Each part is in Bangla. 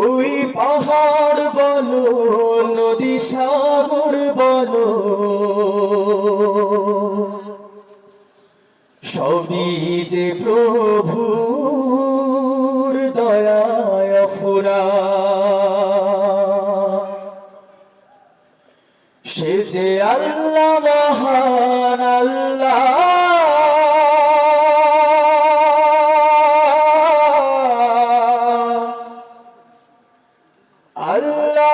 ওই পাহাড় বলো নদী সাগর বলো সবই যে প্রভুর দয়ায় অফুরা সে যে আল্লাহ মহান আল্লাহ আল্লাহ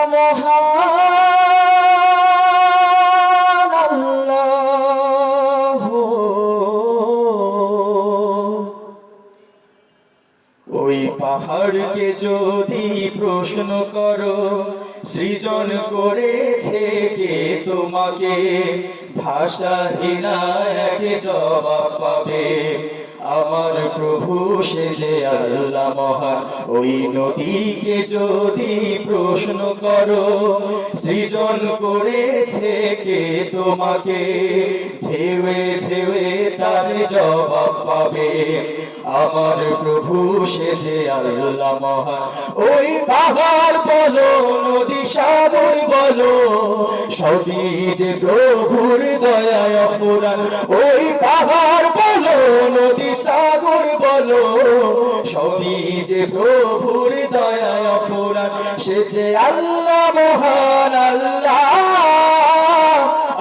মহান আল্লাহ ওই পাহাড়কে যদি প্রশ্ন করো সৃজন করেছে কে তোমাকে ভাষাহীনা এক জবাব পাবে আমার প্রভু সে যে আল্লাহ মহান ওই নদীকে যদি প্রশ্ন করো সৃজন করেছে কে তোমাকে ঢেউে ঢেউে তার জবাব পাবে আমার প্রভু সে যে আল্লাহ মহান ওই পাহাড় বলো নদী সাগর বলো সবই যে প্রভুর দয়ায় অফুরান ওই পাহাড় বলো নদী সাগর বলো সবই যে প্রভুর দয়ায় অফুরান সে যে আল্লাহ মহান আল্লাহ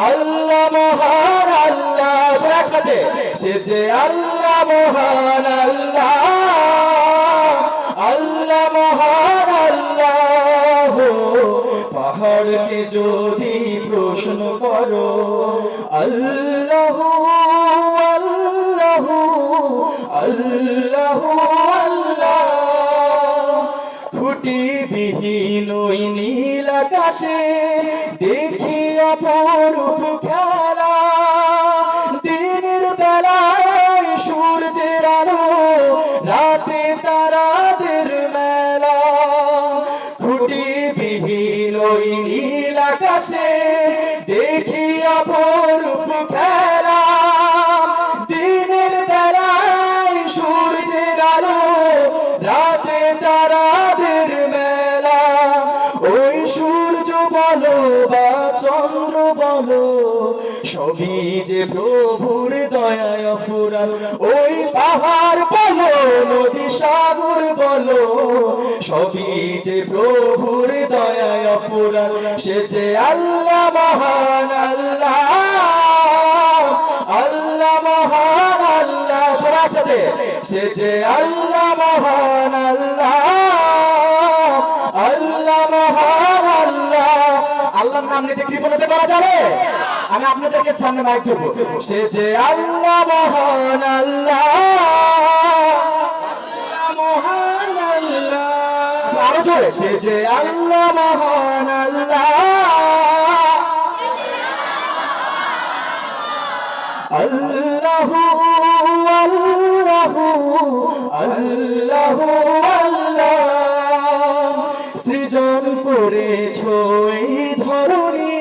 আল্লাহ মহান আল্লাহ একসাথে সে যে আল্লাহ মহান আল্লাহ আল্লাহ মহান আল্লাহ পাহাড়কে যদি প্রশ্ন করো আল্লাহ আল্লাহ আল্লাহ আল্লাহ খুঁটি বিহীন ওই নীল আকাশে দেখি অপরূপ খেলা দিনের বেলায় সূর্যের আলো রাতে তারাদের মেলা খুঁটি বিহীন ওই নীল আকাশে দেখি অপরূপ খেলা দিনের বেলায় সূর্যের আলো রাতে তারাদের মেলা ওই সূর্য বলো বা চন্দ্র বলো সবই যে প্রভুর দয়ায় অফুরান ওই পাহাড় বলো নদী সাগর বলো সবই যে প্রভুর দয়ায় অফুরান সে যে আল্লাহ মহান আল্লাহ আল্লাহ মহান আল্লাহ সবার সাথে সে যে আল্লাহ মহান আল্লাহ আল্লাহ মহান আল্লাহ আল্লাহর নাম নিতে কৃপণতা করা যাবে আমি আপনাদেরকে সামনে মাইক দেবো সে যে আল্লাহ মহান আল্লাহ মহান আল্লাহ আরো জোরে সে যে আল্লাহ মহান আল্লাহ আল্লাহ আল্লাহ আল্লাহ আল্লাহ সৃজন করেছো এই ধরনী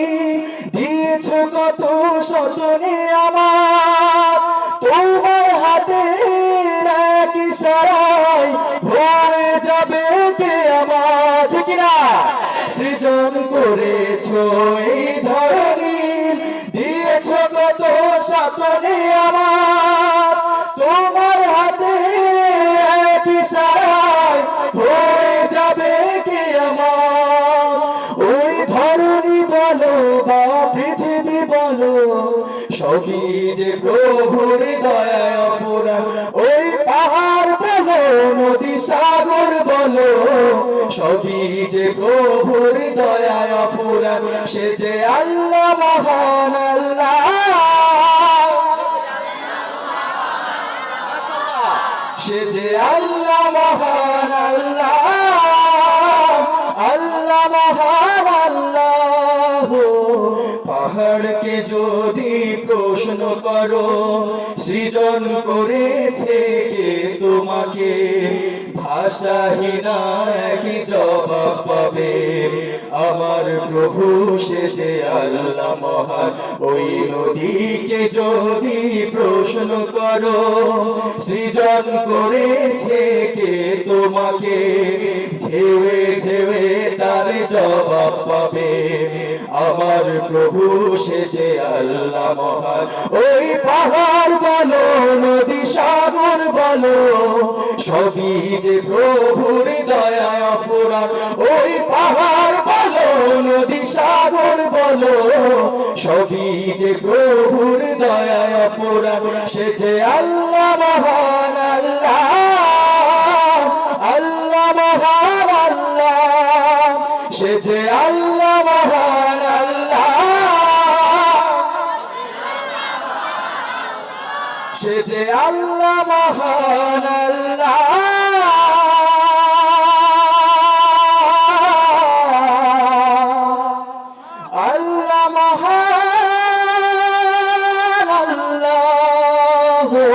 দিয়েছো কত সতনে আমার তোমার হাতে এক ইশারায় হয়ে যাবে কে আমার ঠিক না সৃজন করেছো এই ধরনী দিয়েছো কত সতনে আমার তোমার হাতে এক ইশারায় হয়ে যাবে কে আমার ওই ধরনী বলো বা পৃথিবী বলো সবই যে প্রভুর দয়ায় অফুরান ওই পাহাড় বলো নদী সাগর বলো সবই যে প্রভুর দয়ায় অফুরান সে যে আল্লাহ মহান আল্লাহ সে যে আল্লাহ মহান আল্লাহ আল্লাহ মহান আল্লাহ পাহাড়কে যদি প্রশ্ন করো সৃজন করেছে কে তোমাকে ভাষাহীনা কি জবাব পাবে আমার প্রভু সে যে আল্লাহ মহান ওই নদীকে যদি প্রশ্ন করো সৃজন করেছে কে তোমাকে ঢেউে ঢেউে তার জবাব পাবে। আমার প্রভু সে যে আল্লাহ মহান, ওই পাহাড় বলো নদী সাগর বলো সবই যে প্রভুর দয়ায় অফুরান। ওই পাহাড় বলো নদী সাগর বলো সবই যে প্রভুর দয়ায় অফুরান। সে যে আল্লাহ মহান আল্লাহ, আল্লাহ মহান আল্লাহ, সে যে আল্লাহ মহান আল্লাহ, সে যে আল্লাহ মহান।